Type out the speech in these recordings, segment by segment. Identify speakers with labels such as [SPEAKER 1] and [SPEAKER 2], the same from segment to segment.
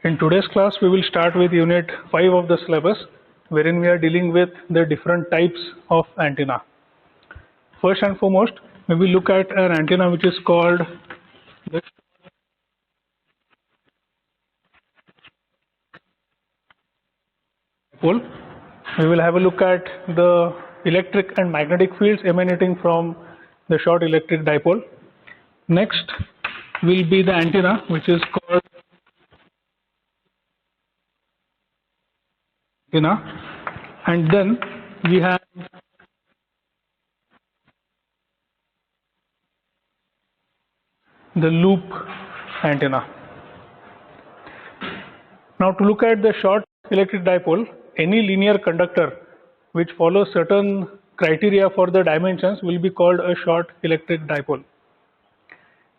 [SPEAKER 1] In today's class, we will start with Unit 5 of the syllabus, wherein we are dealing with the different types of antenna. First and foremost, we will look at an antenna which is called the dipole. We will have a look at the electric and magnetic fields emanating from the short electric dipole. Next will be the antenna which is called antenna, and then we have the loop antenna. Now, to look at the short electric dipole, any linear conductor which follows certain criteria for the dimensions will be called a short electric dipole.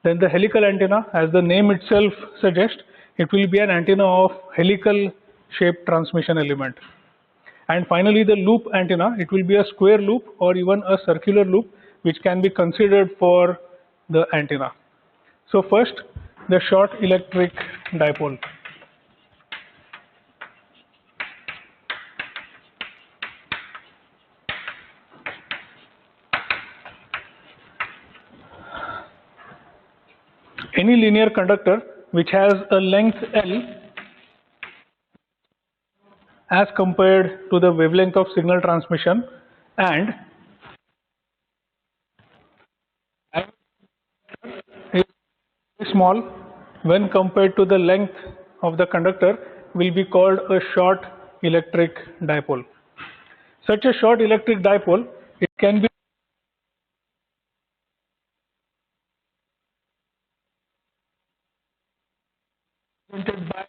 [SPEAKER 1] Then the helical antenna, as the name itself suggests, it will be an antenna of helical shaped transmission element. And finally, the loop antenna, it will be a square loop or even a circular loop which can be considered for the antenna. So first, the short electric dipole. Any linear conductor which has a length L as compared to the wavelength of signal transmission and is very small when compared to the length of the conductor will be called a short electric dipole. Such a short electric dipole, it can be represented by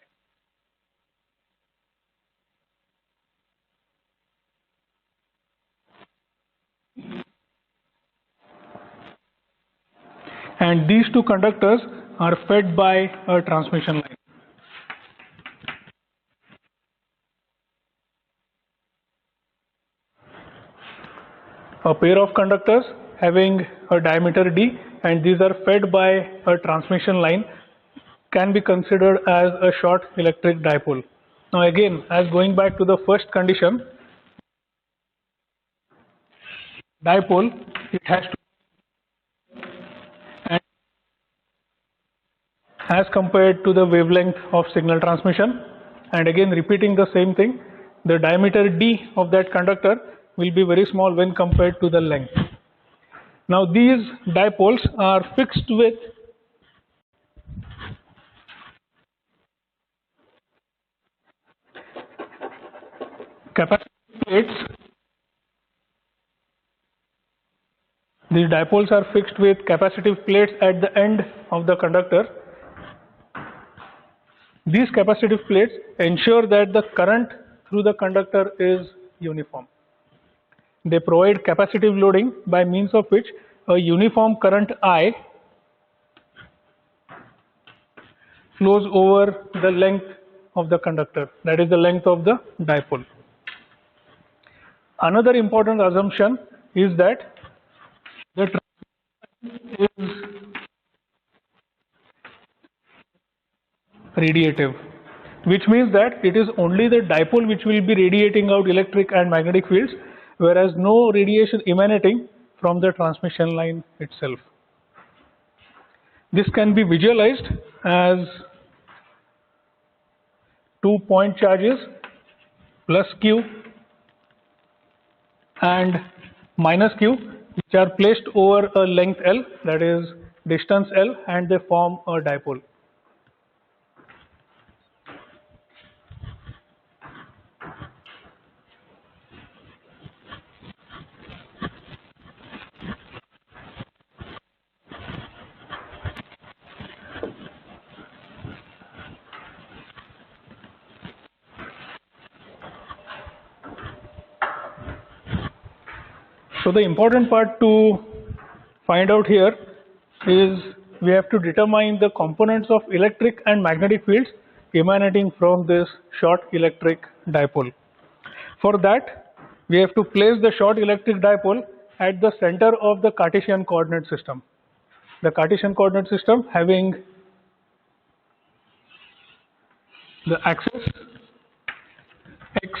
[SPEAKER 1] and these two conductors are fed by a transmission line. A pair of conductors having a diameter d and these are fed by a transmission line can be considered as a short electric dipole. Now again, as going back to the first condition, dipole, it has to and as compared to the wavelength of signal transmission, and again repeating the same thing, the diameter d of that conductor will be very small when compared to the length. Now these dipoles are fixed with capacitive plates. These dipoles are fixed with capacitive plates at the end of the conductor. These capacitive plates ensure that the current through the conductor is uniform. They provide capacitive loading by means of which a uniform current I flows over the length of the conductor, that is the length of the dipole. Another important assumption is that the transmission is radiative, which means that it is only the dipole which will be radiating out electric and magnetic fields, whereas no radiation emanating from the transmission line itself. This can be visualized as 2 point charges plus q and minus q, which are placed over a length L, that is distance L, and they form a dipole. So the important part to find out here is we have to determine the components of electric and magnetic fields emanating from this short electric dipole. For that, we have to place the short electric dipole at the center of the Cartesian coordinate system. The Cartesian coordinate system having the axis x,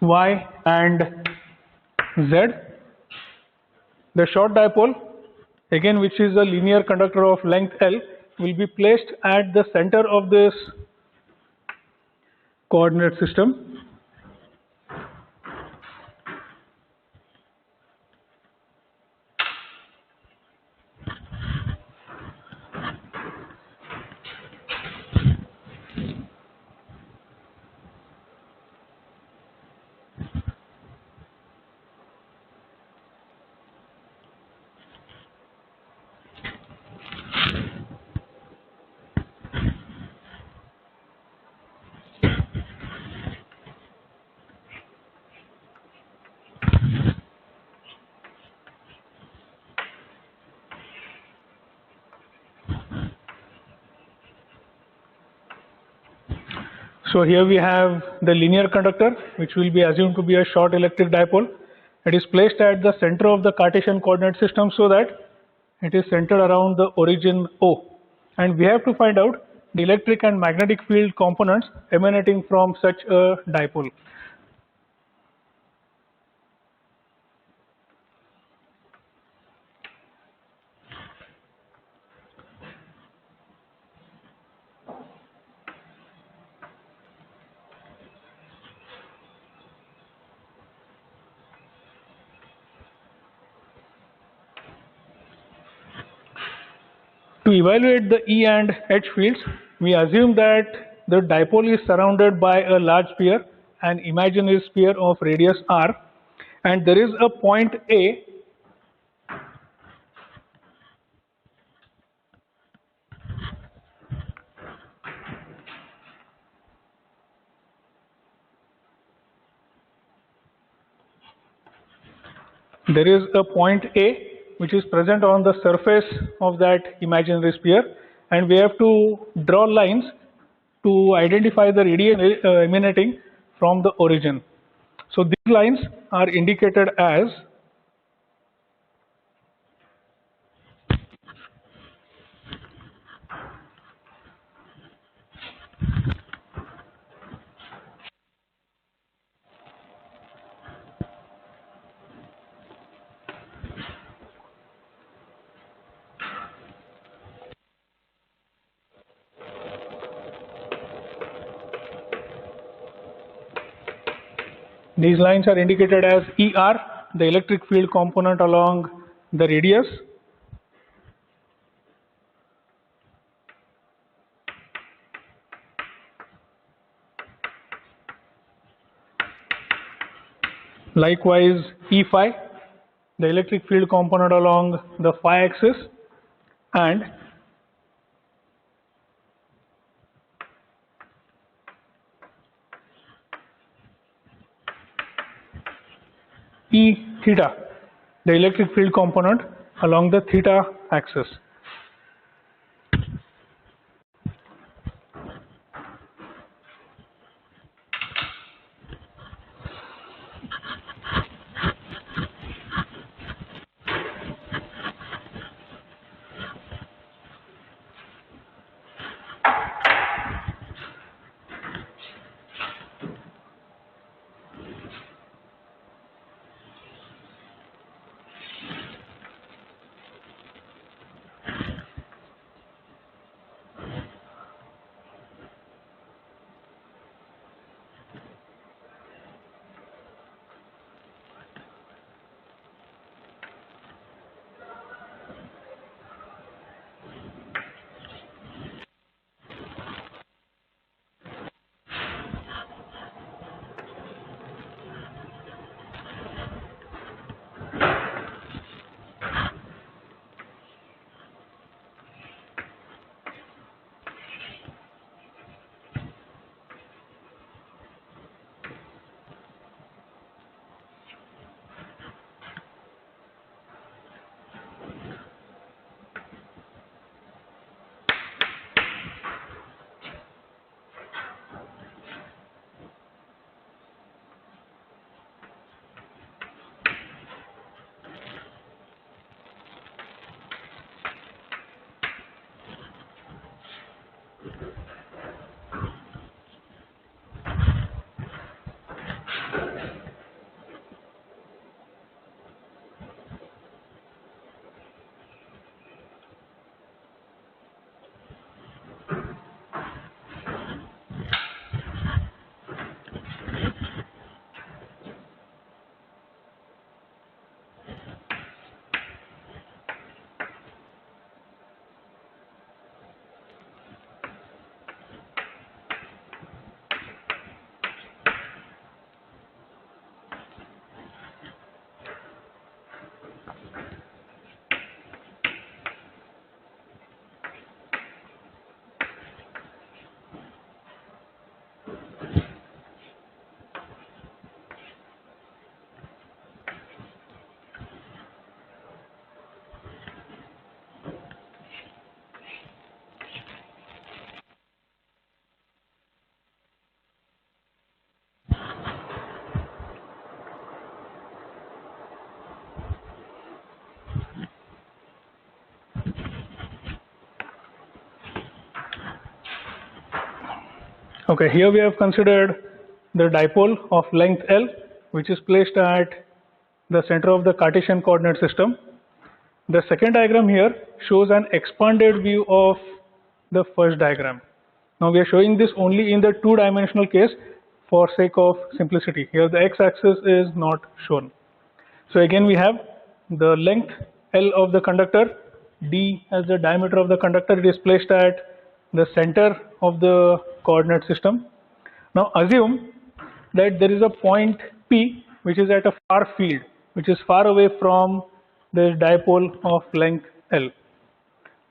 [SPEAKER 1] y and z. The short dipole, again which is a linear conductor of length L, will be placed at the center of this coordinate system. So here we have the linear conductor, which will be assumed to be a short electric dipole. It is placed at the center of the Cartesian coordinate system so that it is centered around the origin O. And we have to find out the electric and magnetic field components emanating from such a dipole. To evaluate the E and H fields, we assume that the dipole is surrounded by a large sphere, an imaginary sphere of radius r, and there is a point A which is present on the surface of that imaginary sphere, and we have to draw lines to identify the radiation emanating from the origin. So these lines are indicated as ER, the electric field component along the radius, likewise E phi, the electric field component along the phi axis, and E theta, the electric field component along the theta axis. Okay, here we have considered the dipole of length L, which is placed at the center of the Cartesian coordinate system. The second diagram here shows an expanded view of the first diagram. Now we are showing this only in the two-dimensional case for sake of simplicity. Here the x-axis is not shown. So again we have the length L of the conductor, d as the diameter of the conductor. It is placed at the center of the coordinate system. Now assume that there is a point P which is at a far field, which is far away from the dipole of length L.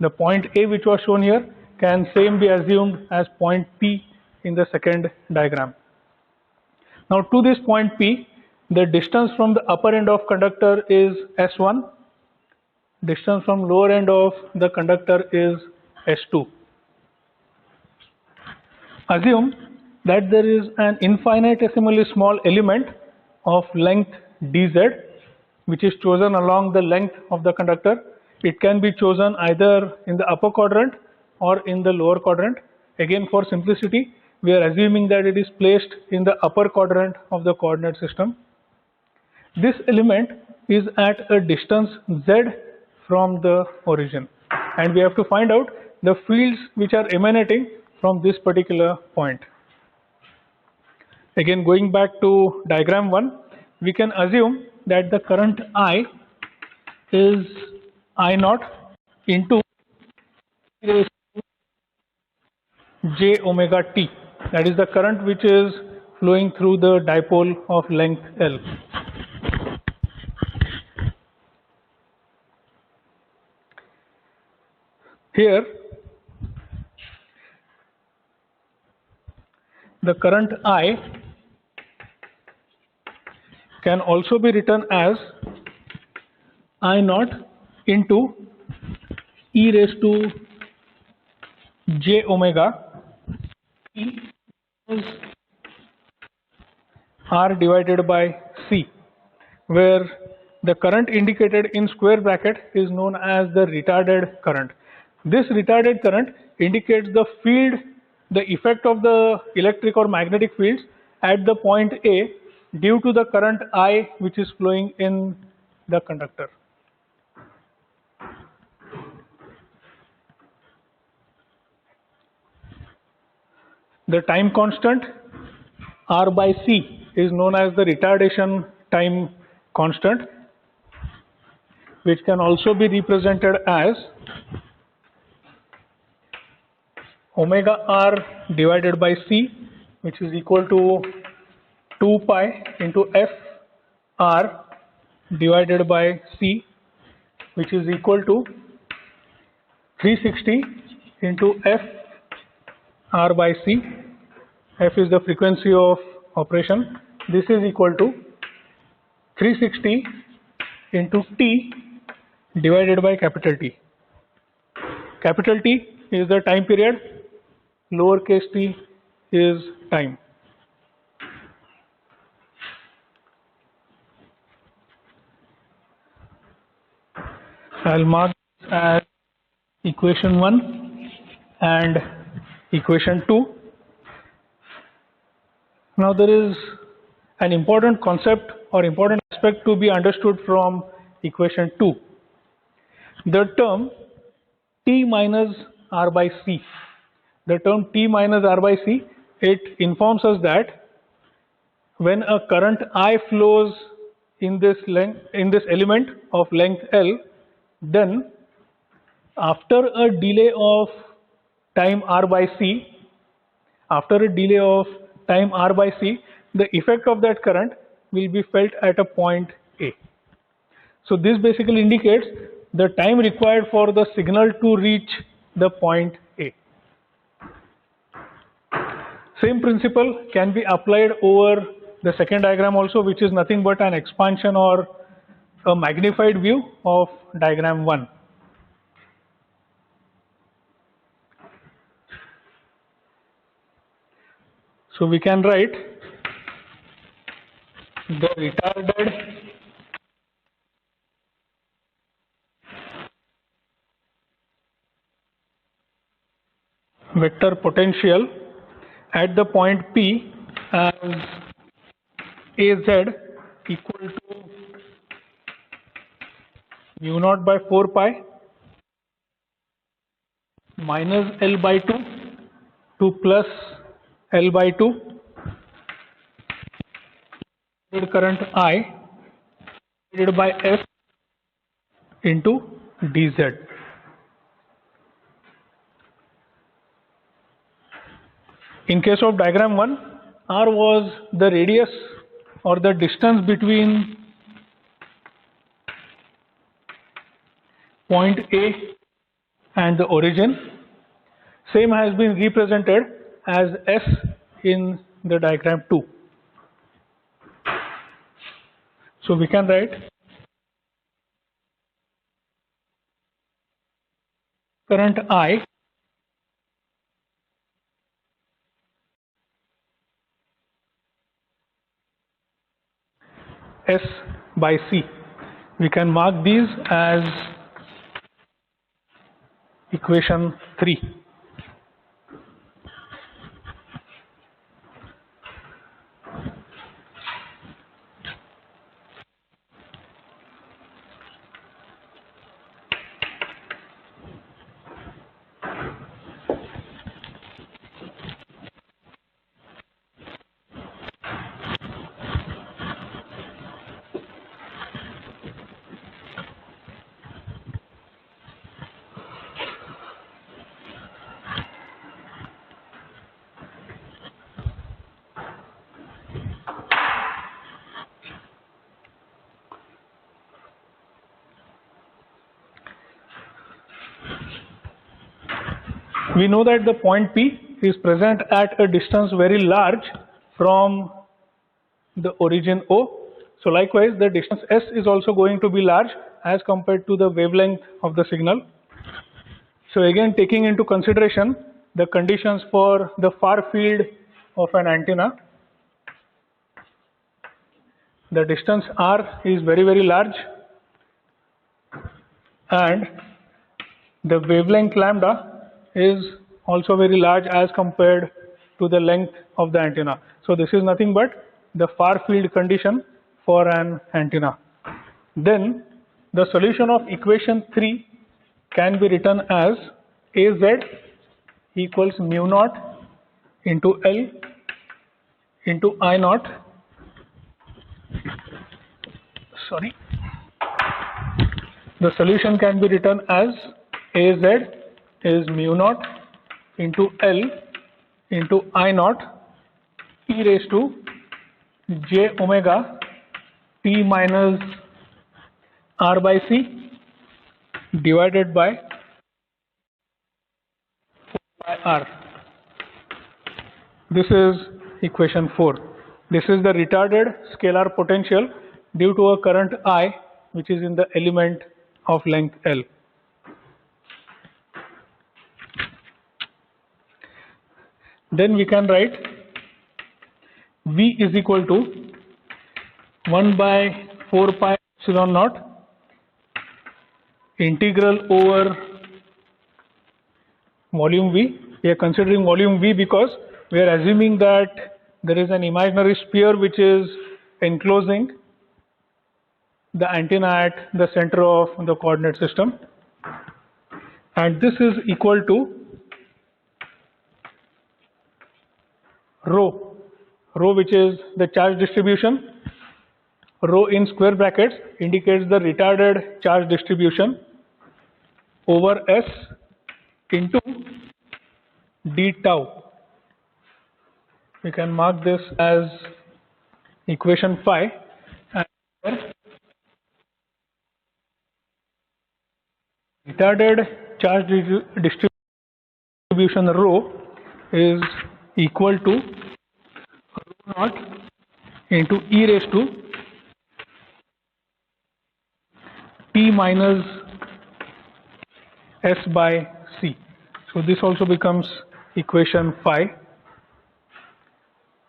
[SPEAKER 1] The point A which was shown here can same be assumed as point P in the second diagram. Now to this point P, the distance from the upper end of conductor is S1, distance from lower end of the conductor is S2. Assume that there is an infinitesimally small element of length dz which is chosen along the length of the conductor. It can be chosen either in the upper quadrant or in the lower quadrant. Again, for simplicity, we are assuming that it is placed in the upper quadrant of the coordinate system. This element is at a distance z from the origin, and we have to find out the fields which are emanating from this particular point. Again, going back to diagram 1, we can assume that the current I is I naught into j omega t. That is the current which is flowing through the dipole of length L. Here, the current I can also be written as I naught into e raised to j omega t R divided by C, where the current indicated in square bracket is known as the retarded current. This retarded current indicates the field, the effect of the electric or magnetic fields at the point A due to the current I which is flowing in the conductor. The time constant R by C is known as the retardation time constant, which can also be represented as omega R divided by C, which is equal to 2 pi into F R divided by C, which is equal to 360 into F R by C. F is the frequency of operation. This is equal to 360 into T divided by capital T. Capital T is the time period, lowercase t is time. I'll mark this as equation 1 and equation 2. Now there is an important concept or important aspect to be understood from equation 2. The term T minus R by C. The term T minus R by C, it informs us that when a current I flows in this element of length L, then after a delay of time R by C, the effect of that current will be felt at a point A. So this basically indicates the time required for the signal to reach the point A. Same principle can be applied over the second diagram also, which is nothing but an expansion or a magnified view of diagram 1. So we can write the retarded vector potential at the point P as AZ equal to mu naught by 4 pi minus L by 2 to plus L by 2 current I divided by S into dz. In case of diagram 1, R was the radius or the distance between point A and the origin. Same has been represented as S in the diagram 2. So we can write current I S by C. We can mark these as equation 3. We know that the point P is present at a distance very large from the origin O. So likewise, the distance S is also going to be large as compared to the wavelength of the signal. So again, taking into consideration the conditions for the far field of an antenna, the distance R is very, very large and the wavelength lambda is also very large as compared to the length of the antenna. So this is nothing but the far field condition for an antenna. Then the solution of equation 3 can be written as AZ equals mu naught into L into I naught. Sorry. The solution can be written as AZ is mu naught into L into I naught e raised to j omega t minus r by c divided by 4 by r. This is equation 4. This is the retarded scalar potential due to a current I which is in the element of length L. Then we can write V is equal to 1 by 4 pi epsilon naught integral over volume V. We are considering volume V because we are assuming that there is an imaginary sphere which is enclosing the antenna at the center of the coordinate system, and this is equal to rho which is the charge distribution. Rho in square brackets indicates the retarded charge distribution over S into d tau. We can mark this as equation 5, and retarded charge distribution rho is equal to rho naught into e raised to t minus s by c. So this also becomes equation 5,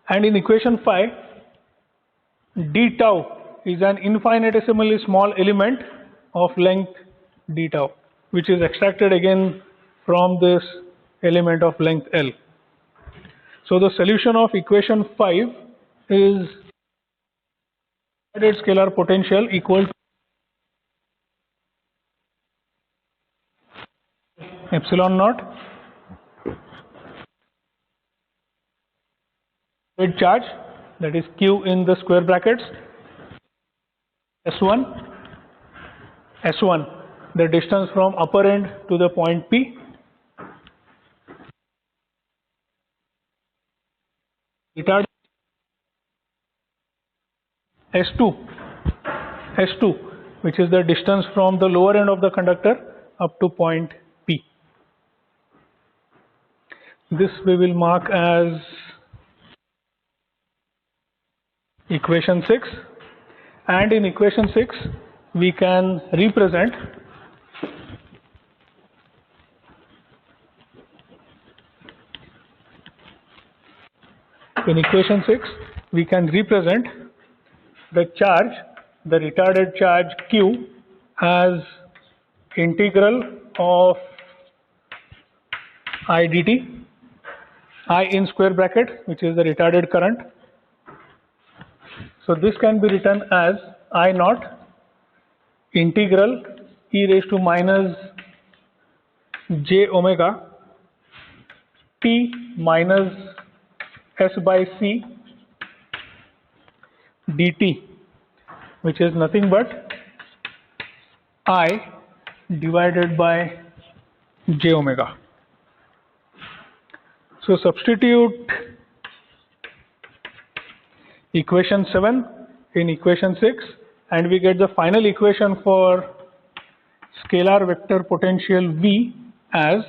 [SPEAKER 1] and in equation 5 d tau is an infinitesimally small element of length d tau, which is extracted again from this element of length L. So the solution of equation 5 is scalar potential equal to epsilon naught weight charge, that is q in the square brackets, s1, the distance from upper end to the point P, retard s2, which is the distance from the lower end of the conductor up to point P. This we will mark as equation 6, and in equation 6 we can represent the charge, the retarded charge q, as integral of I dt, I in square bracket, which is the retarded current. So this can be written as I naught integral e raised to minus j omega t minus s by c dt, which is nothing but I divided by j omega. So substitute equation 7 in equation 6 and we get the final equation for scalar vector potential V as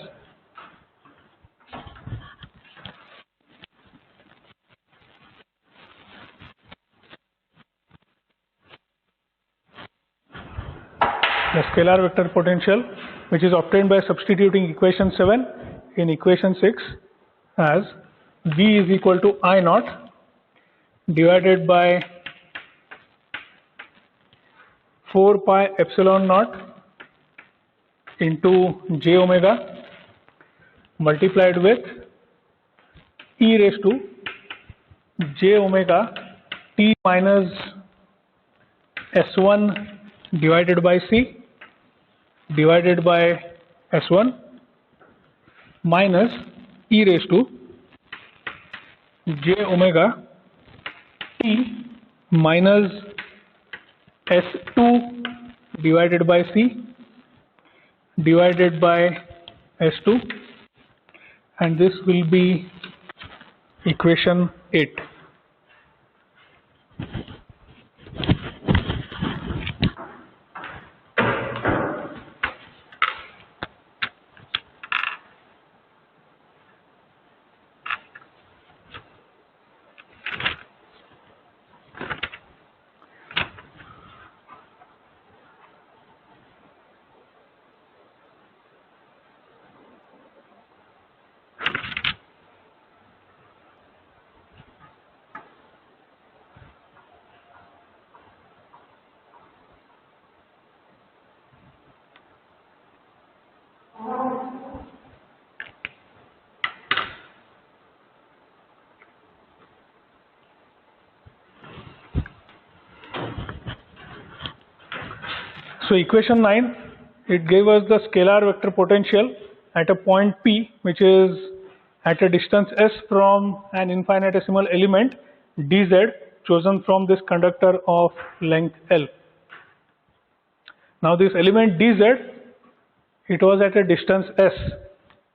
[SPEAKER 1] the scalar vector potential, which is obtained by substituting equation 7 in equation 6 as V is equal to I naught divided by 4 pi epsilon naught into j omega multiplied with e raised to j omega t minus s1 divided by c divided by s1 minus e raised to j omega t minus s2 divided by c divided by s2, and this will be equation 8. So equation 9, it gave us the scalar vector potential at a point P, which is at a distance s from an infinitesimal element dz chosen from this conductor of length L. Now this element dz, it was at a distance s.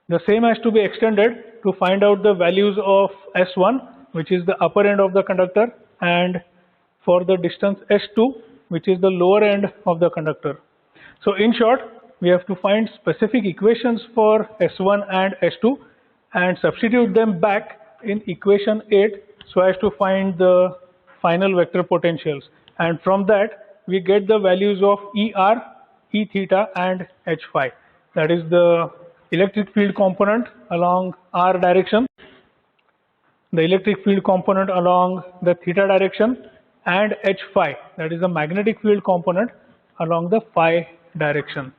[SPEAKER 1] The same has to be extended to find out the values of s1, which is the upper end of the conductor, and for the distance s2, which is the lower end of the conductor. So in short, we have to find specific equations for s1 and s2 and substitute them back in equation 8 so as to find the final vector potentials, and from that we get the values of Er, E theta and H phi, that is the electric field component along r direction, the electric field component along the theta direction, and H phi, that is the magnetic field component along the phi direction.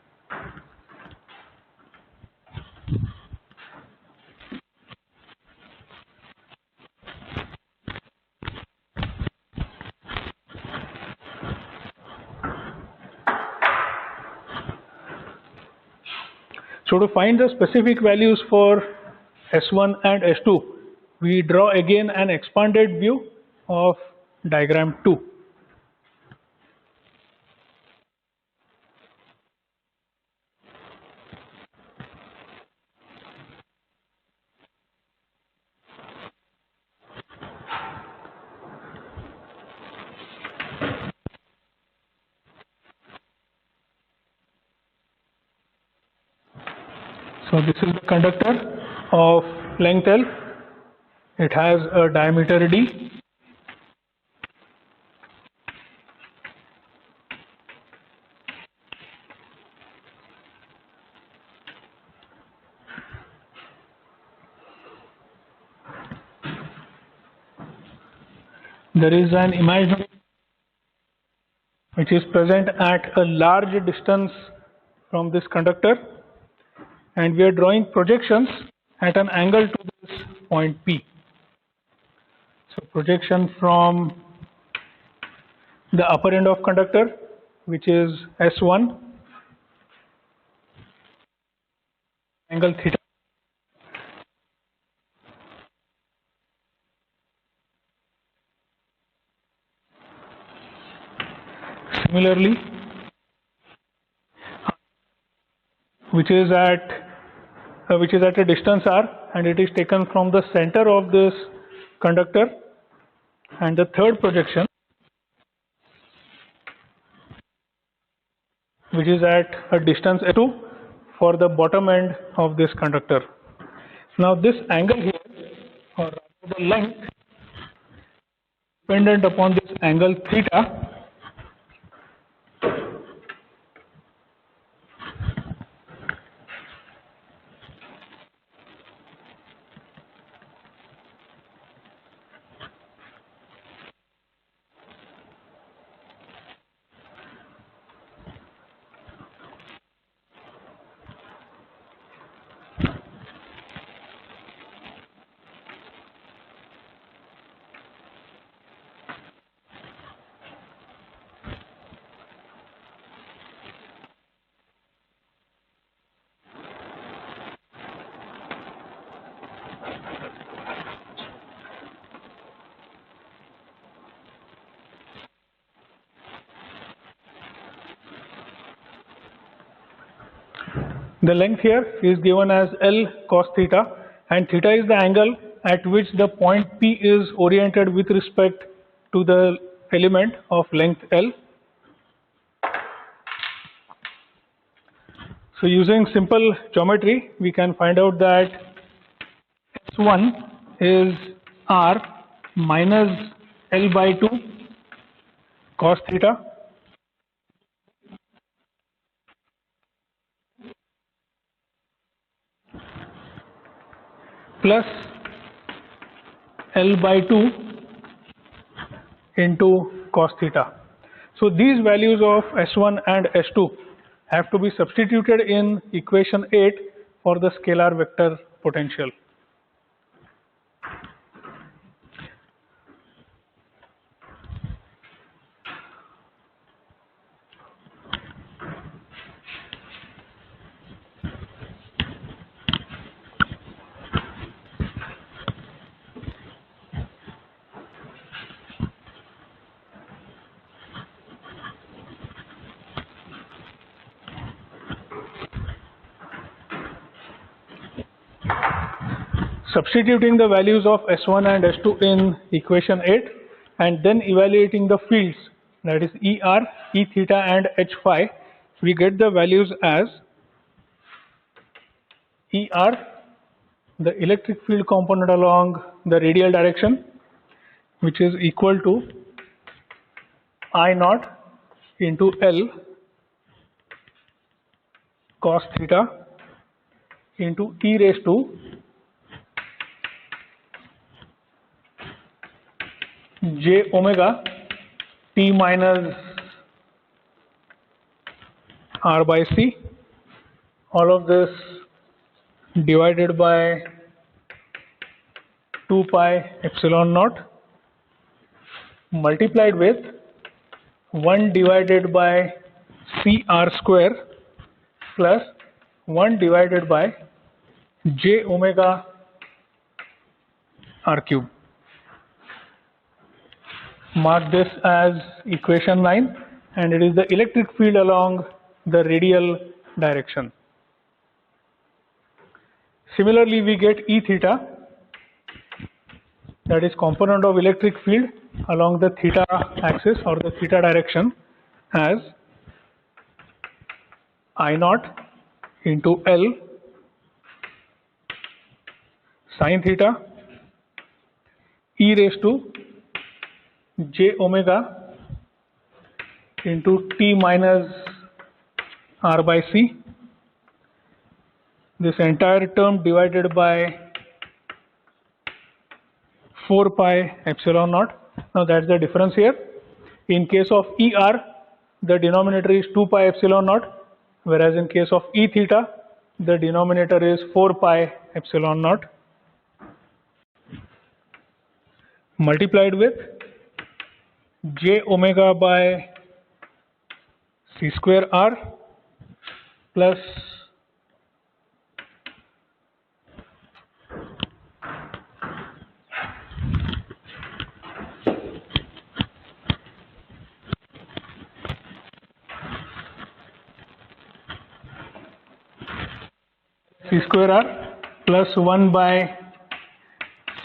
[SPEAKER 1] So to find the specific values for S1 and S2, we draw again an expanded view of diagram 2. So this is the conductor of length L. It has a diameter D. There is an imaginary which is present at a large distance from this conductor, and we are drawing projections at an angle to this point P. So projection from the upper end of conductor, which is S1, angle theta. Similarly, which is at a distance r, and it is taken from the center of this conductor, and the third projection, which is at a distance S2 for the bottom end of this conductor. Now this angle here, or rather the length, dependent upon this angle theta. The length here is given as L cos theta, and theta is the angle at which the point P is oriented with respect to the element of length L. So using simple geometry, we can find out that S1 is R minus L by 2 cos theta plus L by 2 into cos theta. So these values of S1 and S2 have to be substituted in equation 8 for the scalar vector potential. Substituting the values of S1 and S2 in equation 8 and then evaluating the fields, that is ER, E theta and H phi, we get the values as ER, the electric field component along the radial direction, which is equal to I naught into L cos theta into e raised to j omega t minus r by c, all of this divided by 2 pi epsilon naught multiplied with 1 divided by c r square plus 1 divided by j omega r cube. Mark this as equation 9, and it is the electric field along the radial direction. Similarly, we get E theta, that is component of electric field along the theta axis or the theta direction, as I naught into L sine theta e raised to j omega into t minus r by c. This entire term divided by 4 pi epsilon naught. Now that's the difference here. In case of ER, the denominator is 2 pi epsilon naught, whereas in case of E theta, the denominator is 4 pi epsilon naught, multiplied with j omega by c square r plus c square r plus 1 by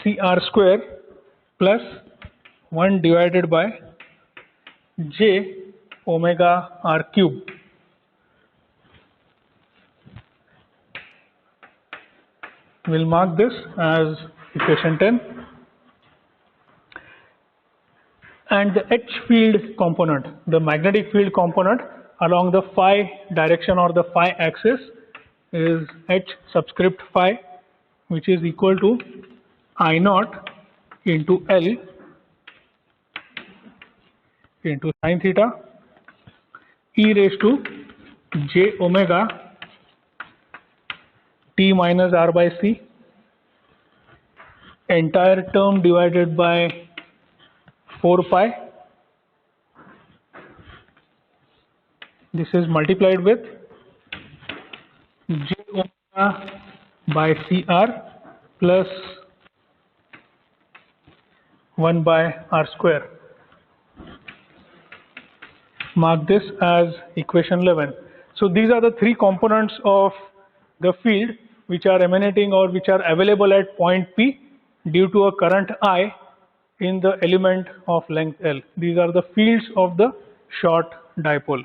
[SPEAKER 1] c r square plus 1 divided by j omega r cube. We'll mark this as equation 10. And the H field component, the magnetic field component along the phi direction or the phi axis, is H subscript phi, which is equal to I naught into L into sine theta e raised to j omega t minus r by c, entire term divided by 4 pi. This is multiplied with j omega by cr plus 1 by r square. Mark this as equation 11. So these are the three components of the field which are emanating or which are available at point P due to a current I in the element of length L. These are the fields of the short dipole.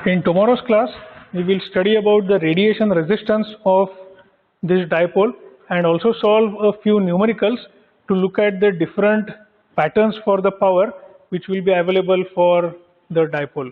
[SPEAKER 1] In tomorrow's class, we will study about the radiation resistance of this dipole and also solve a few numericals to look at the different patterns for the power which will be available for the dipole.